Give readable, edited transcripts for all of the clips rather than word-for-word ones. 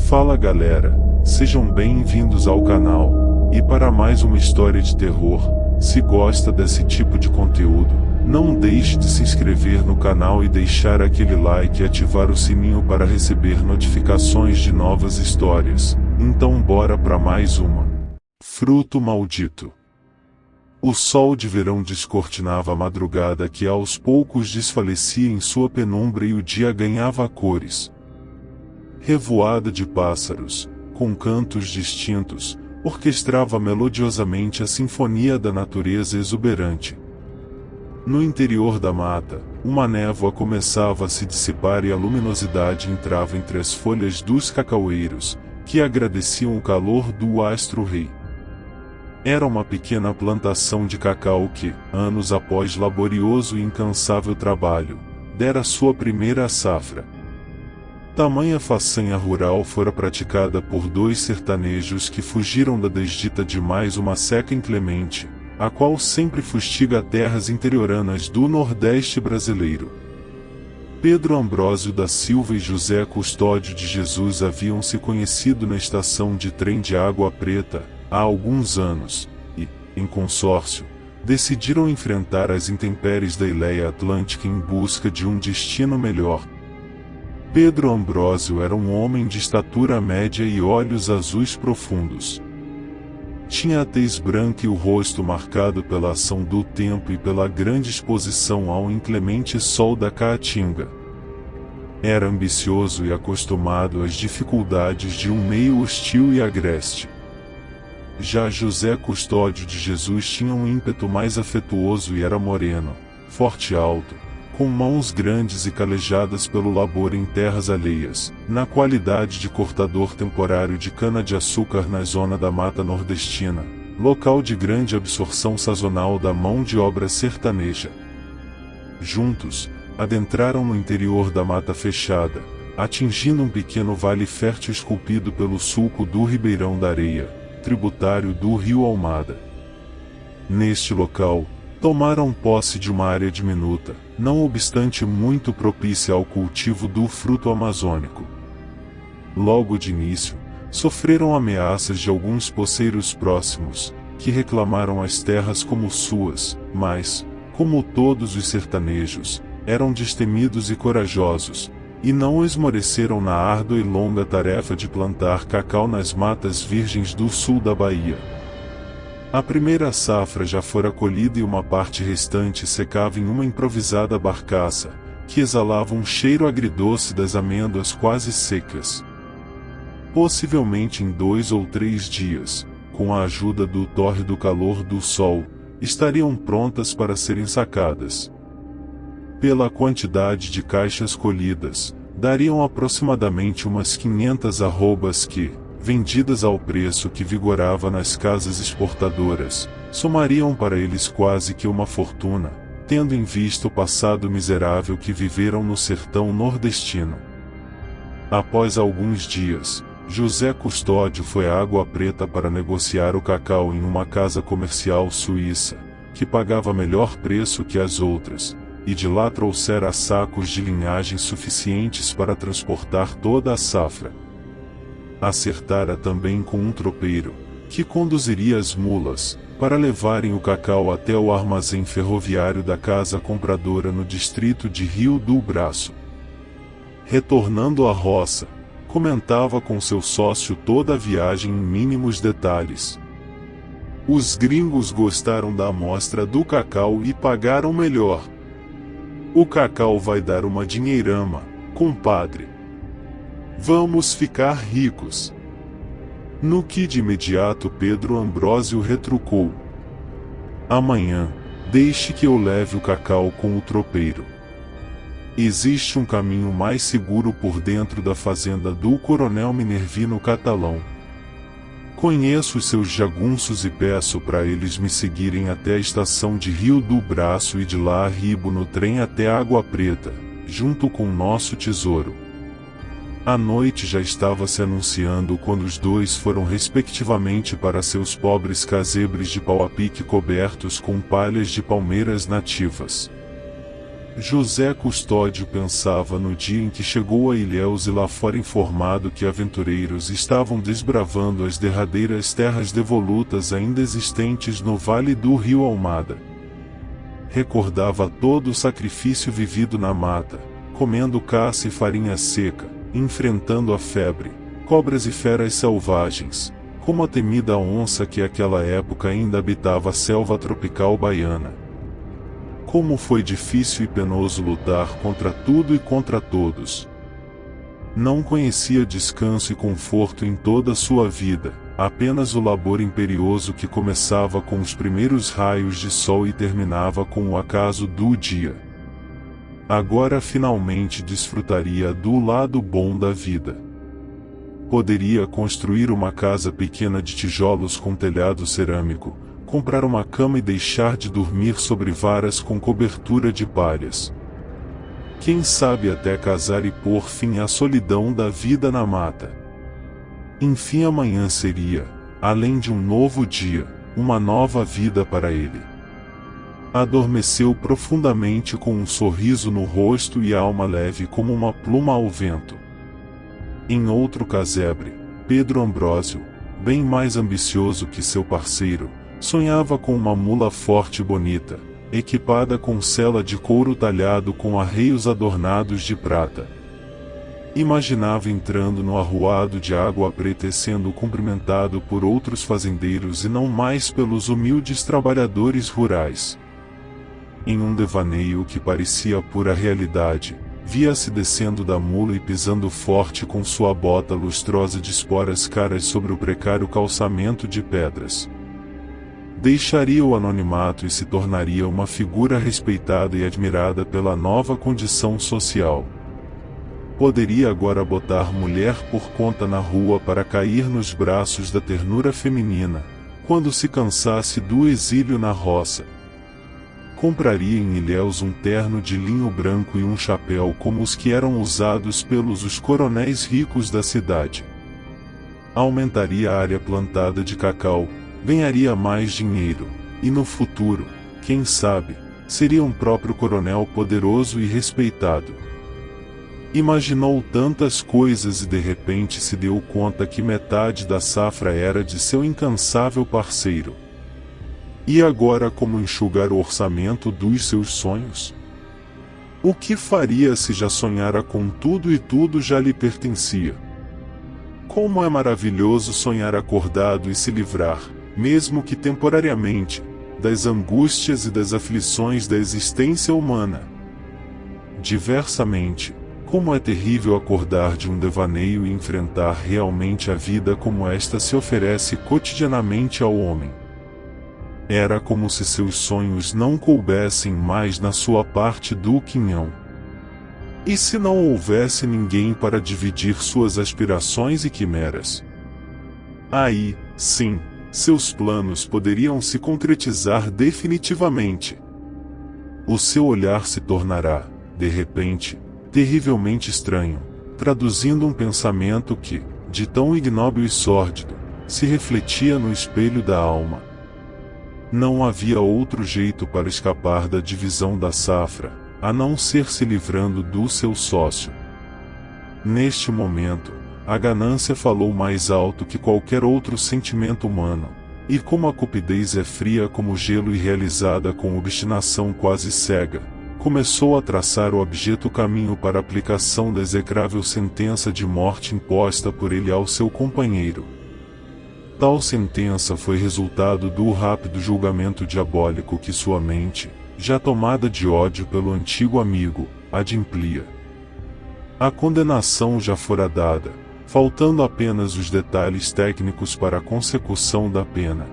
Fala galera, sejam bem-vindos ao canal, e para mais uma história de terror. Se gosta desse tipo de conteúdo, não deixe de se inscrever no canal e deixar aquele like e ativar o sininho para receber notificações de novas histórias. Então bora para mais uma. Fruto maldito. O sol de verão descortinava a madrugada que aos poucos desfalecia em sua penumbra e o dia ganhava cores. Revoada de pássaros, com cantos distintos, orquestrava melodiosamente a sinfonia da natureza exuberante. No interior da mata, uma névoa começava a se dissipar e a luminosidade entrava entre as folhas dos cacaueiros, que agradeciam o calor do astro-rei. Era uma pequena plantação de cacau que, anos após laborioso e incansável trabalho, dera sua primeira safra. Tamanha façanha rural fora praticada por dois sertanejos que fugiram da desdita de mais uma seca inclemente, a qual sempre fustiga terras interioranas do Nordeste brasileiro. Pedro Ambrósio da Silva e José Custódio de Jesus haviam se conhecido na estação de trem de Água Preta, há alguns anos, e, em consórcio, decidiram enfrentar as intempéries da Ileia Atlântica em busca de um destino melhor. Pedro Ambrósio era um homem de estatura média e olhos azuis profundos. Tinha a tez branca e o rosto marcado pela ação do tempo e pela grande exposição ao inclemente sol da Caatinga. Era ambicioso e acostumado às dificuldades de um meio hostil e agreste. Já José Custódio de Jesus tinha um ímpeto mais afetuoso e era moreno, forte e alto, com mãos grandes e calejadas pelo labor em terras alheias, na qualidade de cortador temporário de cana-de-açúcar na zona da Mata Nordestina, local de grande absorção sazonal da mão de obra sertaneja. Juntos, adentraram no interior da Mata Fechada, atingindo um pequeno vale fértil esculpido pelo sulco do Ribeirão da Areia, tributário do rio Almada. Neste local, tomaram posse de uma área diminuta, não obstante muito propícia ao cultivo do fruto amazônico. Logo de início, sofreram ameaças de alguns poceiros próximos, que reclamaram as terras como suas, mas, como todos os sertanejos, eram destemidos e corajosos, e não esmoreceram na árdua e longa tarefa de plantar cacau nas matas virgens do sul da Bahia. A primeira safra já fora colhida e uma parte restante secava em uma improvisada barcaça, que exalava um cheiro agridoce das amêndoas quase secas. Possivelmente em 2 ou 3 dias, com a ajuda do tórrido calor do sol, estariam prontas para serem sacadas. Pela quantidade de caixas colhidas, dariam aproximadamente umas 500 arrobas que, vendidas ao preço que vigorava nas casas exportadoras, somariam para eles quase que uma fortuna, tendo em vista o passado miserável que viveram no sertão nordestino. Após alguns dias, José Custódio foi a Água Preta para negociar o cacau em uma casa comercial suíça, que pagava melhor preço que as outras, e de lá trouxera sacos de linhagem suficientes para transportar toda a safra. Acertara também com um tropeiro, que conduziria as mulas, para levarem o cacau até o armazém ferroviário da casa compradora no distrito de Rio do Braço. Retornando à roça, comentava com seu sócio toda a viagem em mínimos detalhes. Os gringos gostaram da amostra do cacau e pagaram melhor. O cacau vai dar uma dinheirama, compadre. Vamos ficar ricos. No que de imediato Pedro Ambrósio retrucou: amanhã, deixe que eu leve o cacau com o tropeiro. Existe um caminho mais seguro por dentro da fazenda do Coronel Minervino Catalão. Conheço os seus jagunços e peço para eles me seguirem até a estação de Rio do Braço e de lá arribo no trem até Água Preta, junto com nosso tesouro. A noite já estava se anunciando quando os dois foram respectivamente para seus pobres casebres de pau a pique cobertos com palhas de palmeiras nativas. José Custódio pensava no dia em que chegou a Ilhéus e lá fora informado que aventureiros estavam desbravando as derradeiras terras devolutas ainda existentes no vale do rio Almada. Recordava todo o sacrifício vivido na mata, comendo caça e farinha seca, enfrentando a febre, cobras e feras selvagens, como a temida onça que àquela época ainda habitava a selva tropical baiana. Como foi difícil e penoso lutar contra tudo e contra todos. Não conhecia descanso e conforto em toda a sua vida, apenas o labor imperioso que começava com os primeiros raios de sol e terminava com o acaso do dia. Agora finalmente desfrutaria do lado bom da vida. Poderia construir uma casa pequena de tijolos com telhado cerâmico, comprar uma cama e deixar de dormir sobre varas com cobertura de palhas. Quem sabe até casar e pôr fim à solidão da vida na mata. Enfim, amanhã seria, além de um novo dia, uma nova vida para ele. Adormeceu profundamente com um sorriso no rosto e a alma leve como uma pluma ao vento. Em outro casebre, Pedro Ambrósio, bem mais ambicioso que seu parceiro, sonhava com uma mula forte e bonita, equipada com sela de couro talhado com arreios adornados de prata. Imaginava entrando no arruado de Água Preta e sendo cumprimentado por outros fazendeiros e não mais pelos humildes trabalhadores rurais. Em um devaneio que parecia pura realidade, via-se descendo da mula e pisando forte com sua bota lustrosa de esporas caras sobre o precário calçamento de pedras. Deixaria o anonimato e se tornaria uma figura respeitada e admirada pela nova condição social. Poderia agora botar mulher por conta na rua para cair nos braços da ternura feminina, quando se cansasse do exílio na roça. Compraria em Ilhéus um terno de linho branco e um chapéu como os que eram usados pelos os coronéis ricos da cidade. Aumentaria a área plantada de cacau, ganharia mais dinheiro, e no futuro, quem sabe, seria um próprio coronel poderoso e respeitado. Imaginou tantas coisas e de repente se deu conta que metade da safra era de seu incansável parceiro. E agora como enxugar o orçamento dos seus sonhos? O que faria se já sonhara com tudo e tudo já lhe pertencia? Como é maravilhoso sonhar acordado e se livrar, mesmo que temporariamente, das angústias e das aflições da existência humana. Diversamente, como é terrível acordar de um devaneio e enfrentar realmente a vida como esta se oferece cotidianamente ao homem. Era como se seus sonhos não coubessem mais na sua parte do quinhão. E se não houvesse ninguém para dividir suas aspirações e quimeras? Aí, sim, seus planos poderiam se concretizar definitivamente. O seu olhar se tornará, de repente, terrivelmente estranho, traduzindo um pensamento que, de tão ignóbil e sórdido, se refletia no espelho da alma. Não havia outro jeito para escapar da divisão da safra, a não ser se livrando do seu sócio. Neste momento, a ganância falou mais alto que qualquer outro sentimento humano, e como a cupidez é fria como gelo e realizada com obstinação quase cega, começou a traçar o abjeto caminho para a aplicação da execrável sentença de morte imposta por ele ao seu companheiro. Tal sentença foi resultado do rápido julgamento diabólico que sua mente, já tomada de ódio pelo antigo amigo, adimplia. A condenação já fora dada, faltando apenas os detalhes técnicos para a consecução da pena.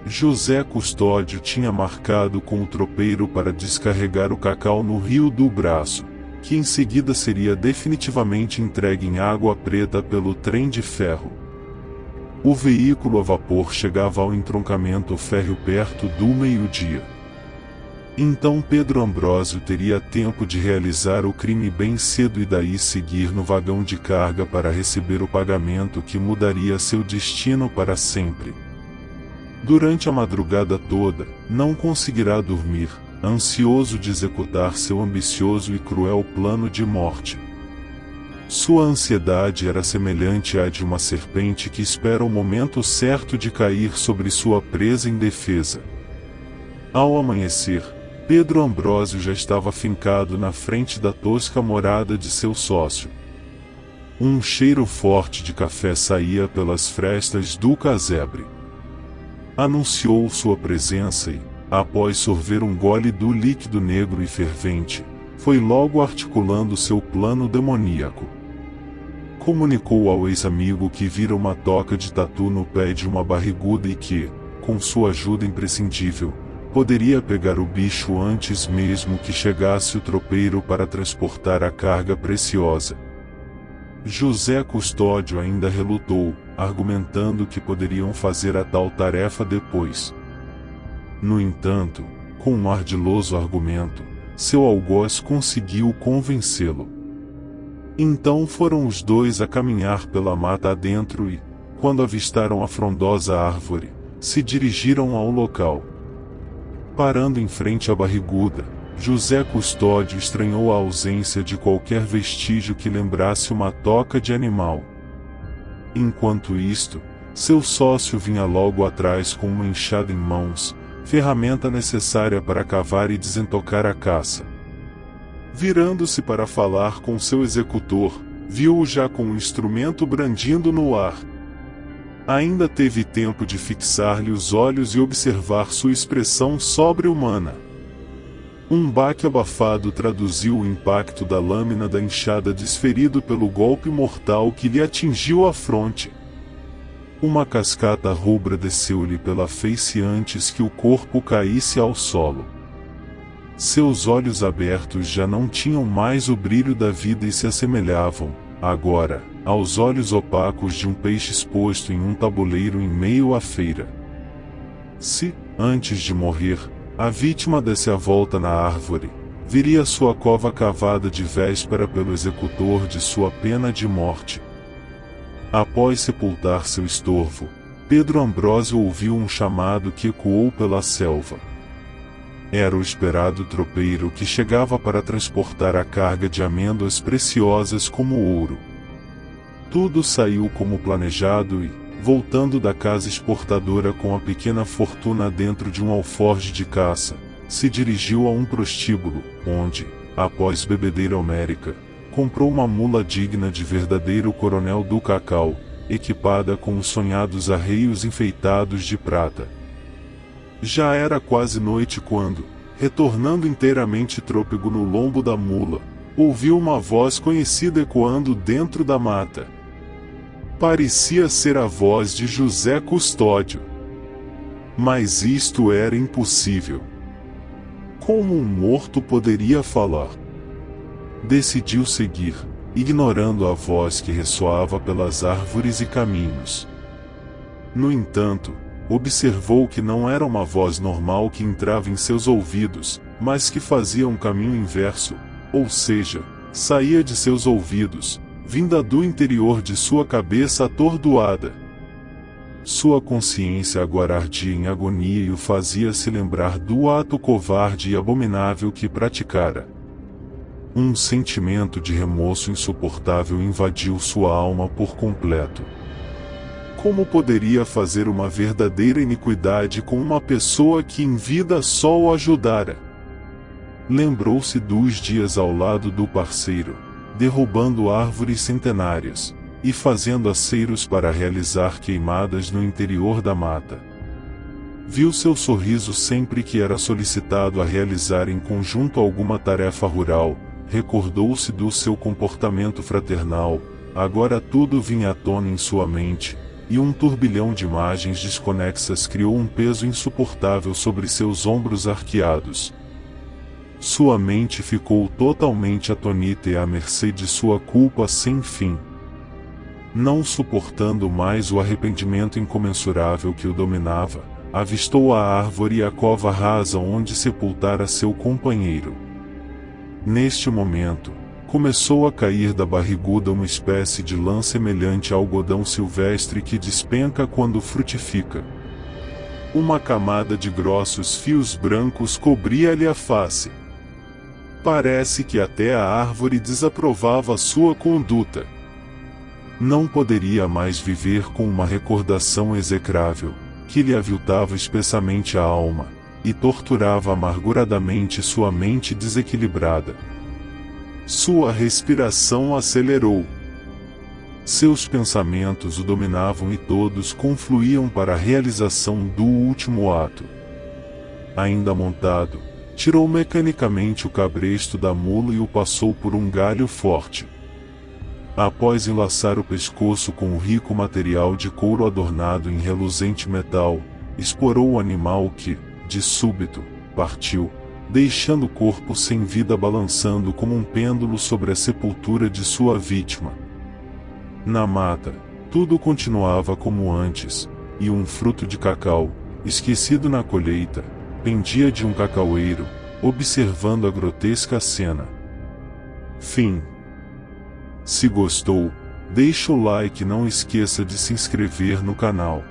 José Custódio tinha marcado com o tropeiro para descarregar o cacau no Rio do Braço, que em seguida seria definitivamente entregue em Água Preta pelo trem de ferro. O veículo a vapor chegava ao entroncamento férreo perto do meio-dia. Então Pedro Ambrósio teria tempo de realizar o crime bem cedo e daí seguir no vagão de carga para receber o pagamento que mudaria seu destino para sempre. Durante a madrugada toda, não conseguirá dormir, ansioso de executar seu ambicioso e cruel plano de morte. Sua ansiedade era semelhante à de uma serpente que espera o momento certo de cair sobre sua presa indefesa. Ao amanhecer, Pedro Ambrósio já estava fincado na frente da tosca morada de seu sócio. Um cheiro forte de café saía pelas frestas do casebre. Anunciou sua presença e, após sorver um gole do líquido negro e fervente, foi logo articulando seu plano demoníaco. Comunicou ao ex-amigo que vira uma toca de tatu no pé de uma barriguda e que, com sua ajuda imprescindível, poderia pegar o bicho antes mesmo que chegasse o tropeiro para transportar a carga preciosa. José Custódio ainda relutou, argumentando que poderiam fazer a tal tarefa depois. No entanto, com um ardiloso argumento, seu algoz conseguiu convencê-lo. Então foram os dois a caminhar pela mata adentro e, quando avistaram a frondosa árvore, se dirigiram ao local. Parando em frente à barriguda, José Custódio estranhou a ausência de qualquer vestígio que lembrasse uma toca de animal. Enquanto isto, seu sócio vinha logo atrás com uma enxada em mãos, ferramenta necessária para cavar e desentocar a caça. Virando-se para falar com seu executor, viu-o já com o instrumento brandindo no ar. Ainda teve tempo de fixar-lhe os olhos e observar sua expressão sobre-humana. Um baque abafado traduziu o impacto da lâmina da enxada desferido pelo golpe mortal que lhe atingiu a fronte. Uma cascata rubra desceu-lhe pela face antes que o corpo caísse ao solo. Seus olhos abertos já não tinham mais o brilho da vida e se assemelhavam, agora, aos olhos opacos de um peixe exposto em um tabuleiro em meio à feira. Se, antes de morrer, a vítima desse a volta na árvore, viria sua cova cavada de véspera pelo executor de sua pena de morte. Após sepultar seu estorvo, Pedro Ambrósio ouviu um chamado que ecoou pela selva. Era o esperado tropeiro que chegava para transportar a carga de amêndoas preciosas como ouro. Tudo saiu como planejado e, voltando da casa exportadora com a pequena fortuna dentro de um alforje de caça, se dirigiu a um prostíbulo, onde, após bebedeira homérica, comprou uma mula digna de verdadeiro coronel do cacau, equipada com os sonhados arreios enfeitados de prata. Já era quase noite quando, retornando inteiramente trôpego no lombo da mula, ouviu uma voz conhecida ecoando dentro da mata. Parecia ser a voz de José Custódio. Mas isto era impossível. Como um morto poderia falar? Decidiu seguir, ignorando a voz que ressoava pelas árvores e caminhos. No entanto, observou que não era uma voz normal que entrava em seus ouvidos, mas que fazia um caminho inverso, ou seja, saía de seus ouvidos, vinda do interior de sua cabeça atordoada. Sua consciência agora ardia em agonia e o fazia se lembrar do ato covarde e abominável que praticara. Um sentimento de remorso insuportável invadiu sua alma por completo. Como poderia fazer uma verdadeira iniquidade com uma pessoa que em vida só o ajudara? Lembrou-se dos dias ao lado do parceiro, derrubando árvores centenárias, e fazendo aceiros para realizar queimadas no interior da mata. Viu seu sorriso sempre que era solicitado a realizar em conjunto alguma tarefa rural, recordou-se do seu comportamento fraternal, agora tudo vinha à tona em sua mente, e um turbilhão de imagens desconexas criou um peso insuportável sobre seus ombros arqueados. Sua mente ficou totalmente atônita e à mercê de sua culpa sem fim. Não suportando mais o arrependimento incomensurável que o dominava, avistou a árvore e a cova rasa onde sepultara seu companheiro. Neste momento, começou a cair da barriguda uma espécie de lã semelhante a algodão silvestre que despenca quando frutifica. Uma camada de grossos fios brancos cobria-lhe a face. Parece que até a árvore desaprovava sua conduta. Não poderia mais viver com uma recordação execrável, que lhe aviltava espessamente a alma, e torturava amarguradamente sua mente desequilibrada. Sua respiração acelerou. Seus pensamentos o dominavam e todos confluíam para a realização do último ato. Ainda montado, tirou mecanicamente o cabresto da mula e o passou por um galho forte. Após enlaçar o pescoço com o rico material de couro adornado em reluzente metal, explorou o animal que, de súbito, partiu, deixando o corpo sem vida balançando como um pêndulo sobre a sepultura de sua vítima. Na mata, tudo continuava como antes, e um fruto de cacau, esquecido na colheita, pendia de um cacaueiro, observando a grotesca cena. Fim. Se gostou, deixa o like e não esqueça de se inscrever no canal.